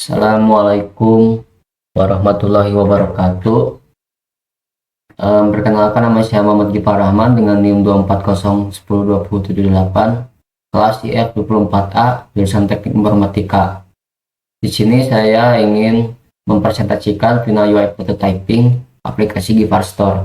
Assalamualaikum warahmatullahi wabarakatuh. Perkenalkan, nama saya Muhammad Gifar Rahman dengan NIM 240102078, kelas IF 24A, jurusan Teknik Informatika. Di sini saya ingin mempresentasikan final UI prototyping aplikasi Gifar Store.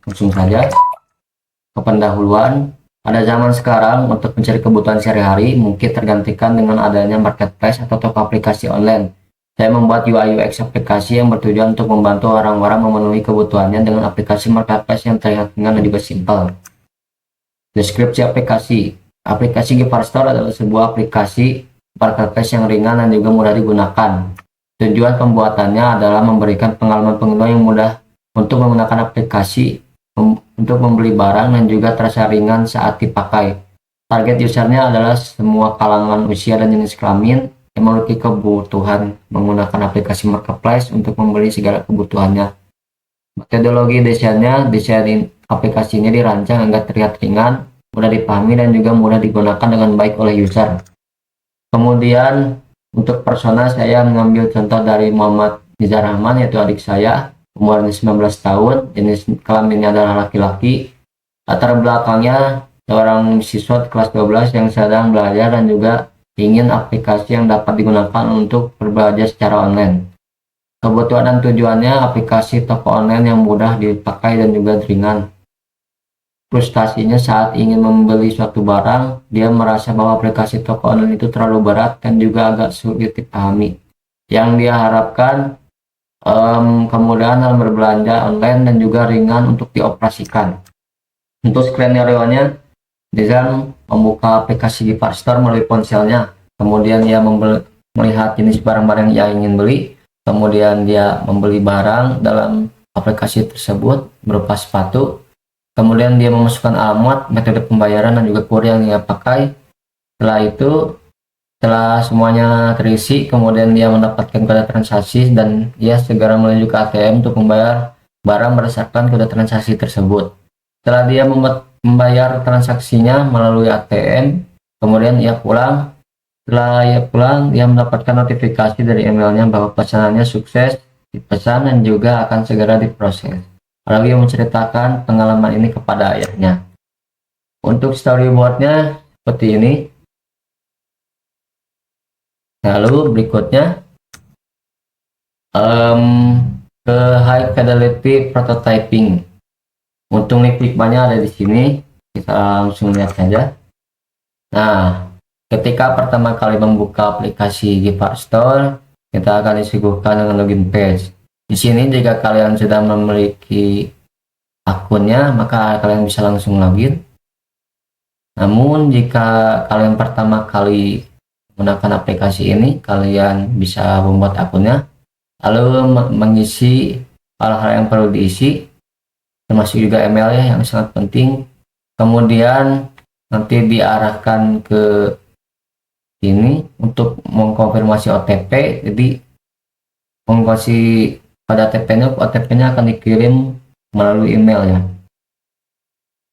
Langsung saja ke pendahuluan. Pada zaman sekarang, untuk mencari kebutuhan sehari-hari mungkin tergantikan dengan adanya marketplace atau toko aplikasi online. Saya membuat UI UX aplikasi yang bertujuan untuk membantu orang-orang memenuhi kebutuhannya dengan aplikasi marketplace yang terlihat ringan dan juga simpel. Deskripsi aplikasi. Aplikasi Gifar Store adalah sebuah aplikasi marketplace yang ringan dan juga mudah digunakan. Tujuan pembuatannya adalah memberikan pengalaman pengguna yang mudah untuk menggunakan aplikasi, untuk membeli barang, dan juga terasa ringan saat dipakai. Target usernya adalah semua kalangan usia dan jenis kelamin yang memiliki kebutuhan menggunakan aplikasi marketplace untuk membeli segala kebutuhannya. Metodologi desainnya, desain aplikasi ini dirancang agar terlihat ringan, mudah dipahami, dan juga mudah digunakan dengan baik oleh user. Kemudian untuk persona, saya mengambil contoh dari Muhammad Nizar Rahman, yaitu adik saya, umurnya 19 tahun, jenis kelaminnya adalah laki-laki. Latar belakangnya seorang siswa kelas 12 yang sedang belajar dan juga ingin aplikasi yang dapat digunakan untuk berbelanja secara online. Kebutuhan dan tujuannya aplikasi toko online yang mudah dipakai dan juga ringan. Frustasinya saat ingin membeli suatu barang, dia merasa bahwa aplikasi toko online itu terlalu berat dan juga agak sulit dipahami. Yang dia harapkan kemudahan dalam berbelanja online dan juga ringan untuk dioperasikan. Untuk skenario-nya, Nizam membuka aplikasi Gifar Store melalui ponselnya. Kemudian dia melihat jenis barang-barang yang ia ingin beli. Kemudian dia membeli barang dalam aplikasi tersebut berupa sepatu. Kemudian dia memasukkan alamat, metode pembayaran, dan juga kurir yang ia pakai. Setelah semuanya terisi, kemudian dia mendapatkan kode transaksi dan dia segera menuju ke ATM untuk membayar barang berdasarkan kode transaksi tersebut. Setelah dia membayar transaksinya melalui ATM, kemudian ia pulang. Setelah ia pulang, dia mendapatkan notifikasi dari emailnya bahwa pesanannya sukses dipesan dan juga akan segera diproses. Lalu ia menceritakan pengalaman ini kepada ayahnya. Untuk storyboardnya seperti ini. Lalu berikutnya ke high fidelity prototyping. Untuk link Figma-nya ada di sini, kita langsung lihat saja. Nah, ketika pertama kali membuka aplikasi Gifar Store, kita akan disuguhkan dengan login page. Di sini jika kalian sudah memiliki akunnya, maka kalian bisa langsung login. Namun jika kalian pertama kali menggunakan aplikasi ini, kalian bisa membuat akunnya, lalu mengisi hal-hal yang perlu diisi, termasuk juga email ya, yang sangat penting. Kemudian nanti diarahkan ke ini untuk mengkonfirmasi OTP. Jadi mengkonfirmasi pada OTP-nya akan dikirim melalui email ya.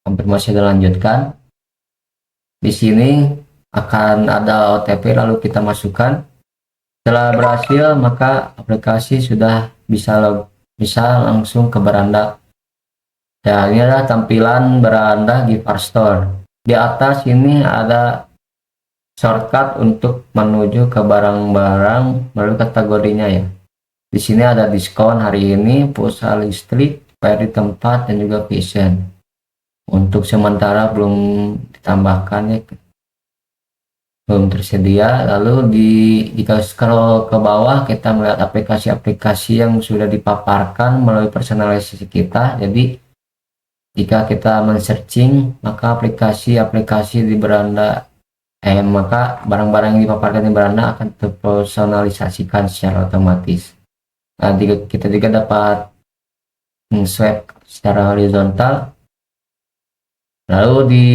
Konfirmasi dilanjutkan. Di sini akan ada OTP, lalu kita masukkan. Setelah berhasil, maka aplikasi sudah bisa langsung ke beranda. Ya, ini adalah tampilan beranda Gifar Store. Di atas ini ada shortcut untuk menuju ke barang-barang melalui kategorinya ya. Di sini ada diskon hari ini, pulsa listrik, bayar di tempat, dan juga fashion. Untuk sementara belum ditambahkan ya, belum tersedia. Lalu jika scroll ke bawah, kita melihat aplikasi-aplikasi yang sudah dipaparkan melalui personalisasi kita. Jadi jika kita men-searching, maka aplikasi-aplikasi di beranda maka barang-barang yang dipaparkan di beranda akan terpersonalisasikan secara otomatis. Nah, kita juga dapat swipe secara horizontal. Lalu di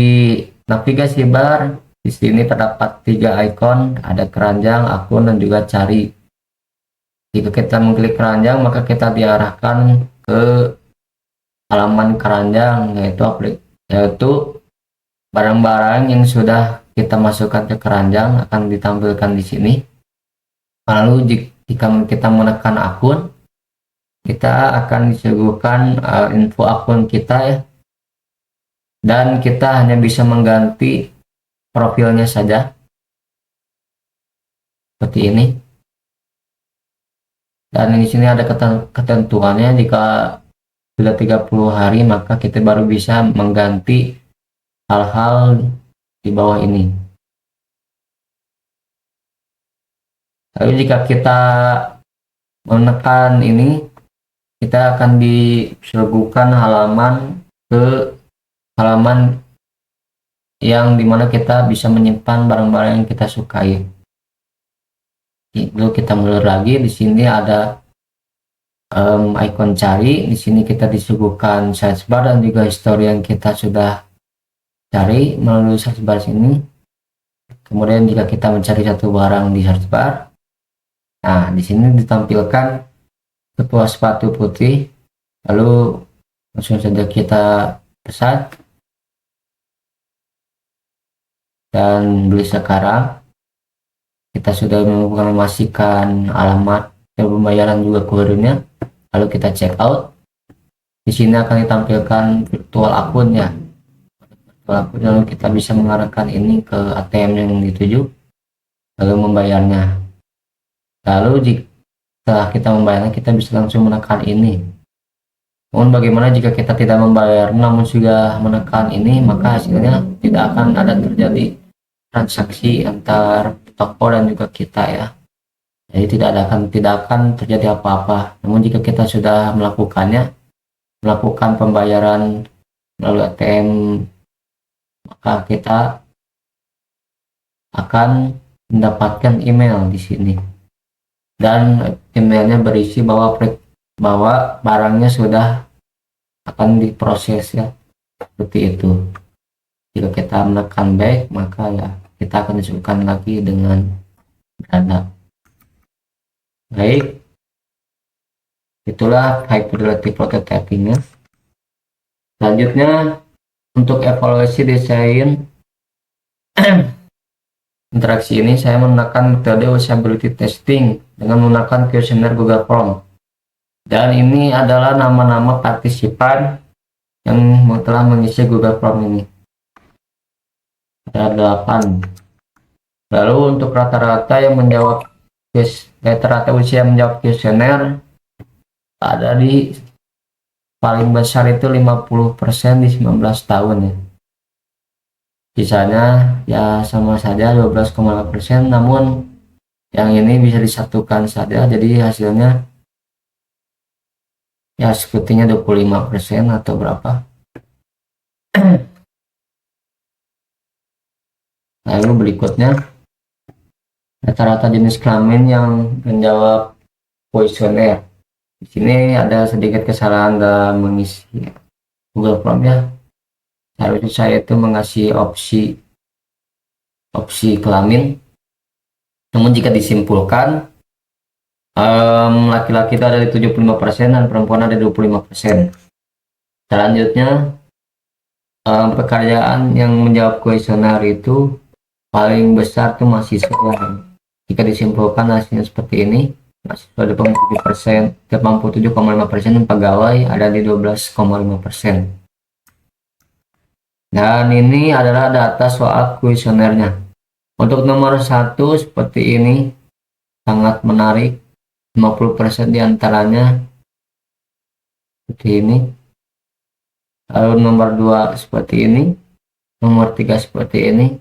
navigasi bar, di sini terdapat 3 ikon, ada keranjang, akun, dan juga cari. Jika kita mengklik keranjang, maka kita diarahkan ke halaman keranjang, yaitu barang-barang yang sudah kita masukkan ke keranjang akan ditampilkan di sini. Lalu jika kita menekan akun, kita akan disuguhkan info akun kita ya, dan kita hanya bisa mengganti profilnya saja seperti ini. Dan di sini ada ketentuannya, jika sudah 30 hari maka kita baru bisa mengganti hal-hal di bawah ini. Lalu jika kita menekan ini, kita akan disuguhkan halaman yang dimana kita bisa menyimpan barang-barang yang kita sukai. Lalu kita mundur lagi, di sini ada icon cari. Di sini kita disuguhkan search bar dan juga histori yang kita sudah cari melalui search bar sini. Kemudian jika kita mencari satu barang di search bar, nah di sini ditampilkan sebuah sepatu putih. Lalu langsung saja kita pesan dan beli sekarang. Kita sudah menginformasikan alamat dan pembayaran juga kurirnya. Lalu kita check out. Di sini akan ditampilkan virtual akun ya. Lalu kita bisa mengarahkan ini ke ATM yang dituju, lalu membayarnya. Lalu setelah kita membayarnya, kita bisa langsung menekan ini. Namun bagaimana jika kita tidak membayar namun sudah menekan ini, maka hasilnya tidak akan ada terjadi transaksi antar toko dan juga kita ya. Jadi tidak akan terjadi apa-apa. Namun jika kita sudah melakukan pembayaran melalui ATM, maka kita akan mendapatkan email di sini. Dan emailnya berisi bahwa barangnya sudah akan diproses ya, seperti itu. Jika kita menekan back, maka ya kita akan disuguhkan lagi dengan dana. Baik, itulah high fidelity prototypingnya. Selanjutnya untuk evaluasi desain interaksi ini, saya menggunakan metode usability testing dengan menggunakan kuesioner Google Form. Dan ini adalah nama-nama partisipan yang telah mengisi Google Form ini. Ada 8. Lalu untuk rata-rata usia yang menjawab kuesioner ada di paling besar itu 50% di 19 tahun ya. Sisanya ya sama saja 12,5%, namun yang ini bisa disatukan saja, jadi hasilnya ya sepertinya 25% atau berapa. Lalu berikutnya rata-rata jenis kelamin yang menjawab kuesioner. Di sini ada sedikit kesalahan dalam mengisi Google Form ya. Harusnya saya itu mengasih opsi kelamin. Namun jika disimpulkan, laki-laki itu ada di 75% dan perempuan ada di 25%. Selanjutnya, pekerjaan yang menjawab kuesioner itu paling besar itu mahasiswa. Jika disimpulkan hasilnya seperti ini, mahasiswa ada 87,5%, dan pegawai ada di 12,5%. Dan ini adalah data soal kuesionernya. Untuk nomor 1 seperti ini, sangat menarik. 50% diantaranya seperti ini. Lalu nomor 2 seperti ini. Nomor 3 seperti ini.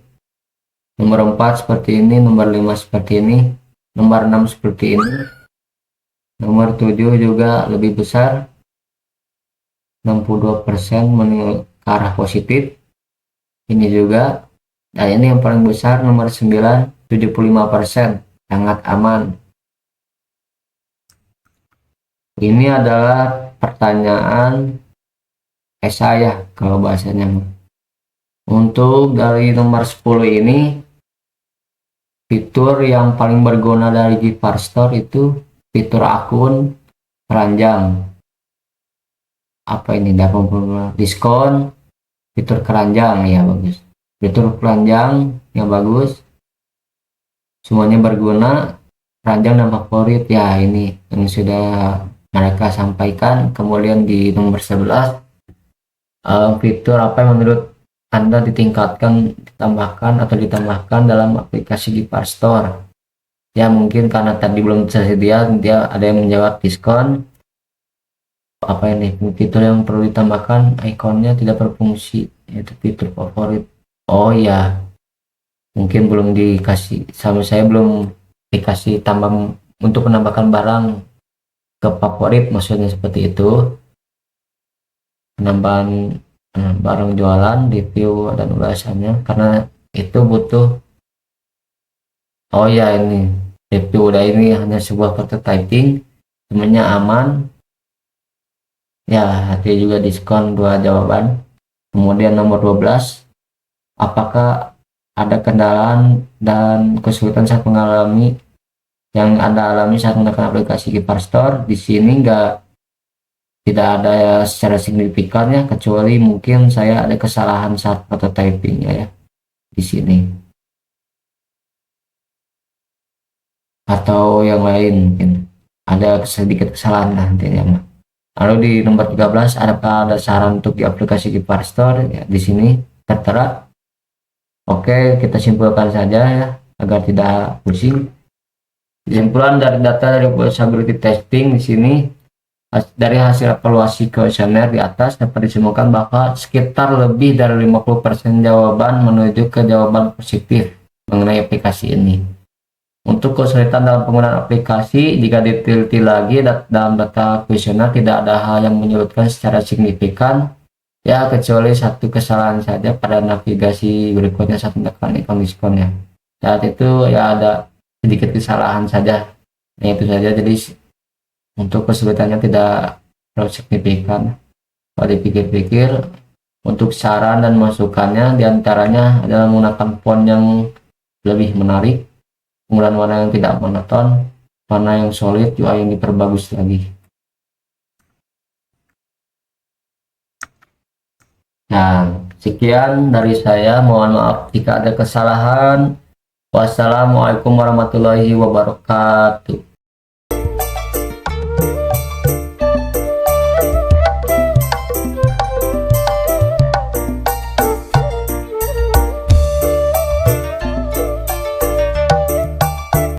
Nomor 4 seperti ini. Nomor 5 seperti ini. Nomor 6 seperti ini. Nomor 7 juga lebih besar. 62% ke arah positif. Ini juga. Nah ini yang paling besar nomor 9, 75%, sangat aman. Ini adalah pertanyaan esai ya kalau bahasanya. Untuk dari nomor 10 ini, fitur yang paling berguna dari Gift Store itu fitur akun keranjang. Apa ini, dapat diskon, fitur keranjang ya, bagus. fitur keranjang yang bagus, semuanya berguna, keranjang dan favorit ya, ini yang sudah mereka sampaikan. Kemudian di nomor 11, fitur apa yang menurut Anda ditambahkan dalam aplikasi Gipar Store. Ya mungkin karena tadi belum tersedia, dia ada yang menjawab diskon. Apa ini fitur yang perlu ditambahkan, ikonnya tidak berfungsi, yaitu fitur favorit. Oh ya, mungkin belum dikasih sama saya, belum dikasih tambah untuk menambahkan barang ke favorit, maksudnya seperti itu. Penambahan barang jualan, review dan ulasannya, karena itu butuh. Oh ya, ini review udah, ini hanya sebuah prototyping, semuanya aman ya. Hati juga diskon 2 jawaban. Kemudian nomor 12, apakah ada kendala dan kesulitan saat mengalami yang Anda alami saat menggunakan aplikasi Gipar Store? Di sini tidak ada ya secara signifikan ya, kecuali mungkin saya ada kesalahan saat prototyping ya di sini, atau yang lain mungkin ada sedikit kesalahan nantinya. Lalu di nomor 13, adakah ada saran untuk di aplikasi Gipar Store? Ya, di sini tertera. Oke, kita simpulkan saja ya agar tidak pusing. Kesimpulan dari data dari usability testing di sini, dari hasil evaluasi kuesioner di atas dapat disimpulkan bahwa sekitar lebih dari 50% jawaban menuju ke jawaban positif mengenai aplikasi ini. Untuk kesulitan dalam penggunaan aplikasi, jika diteliti lagi dalam data kuesioner tidak ada hal yang menyulitkan secara signifikan ya, kecuali satu kesalahan saja pada navigasi berikutnya saat menekan ikon diskonnya. Saat itu ya ada sedikit kesalahan saja. Nah, itu saja, jadi untuk kesulitannya tidak terlalu signifikan. Kalau dipikir-pikir, untuk saran dan masukannya diantaranya adalah menggunakan font yang lebih menarik, penggunaan warna yang tidak monoton, warna yang solid, UI yang diperbagus lagi. Nah, sekian dari saya. Mohon maaf jika ada kesalahan. Wassalamualaikum warahmatullahi wabarakatuh.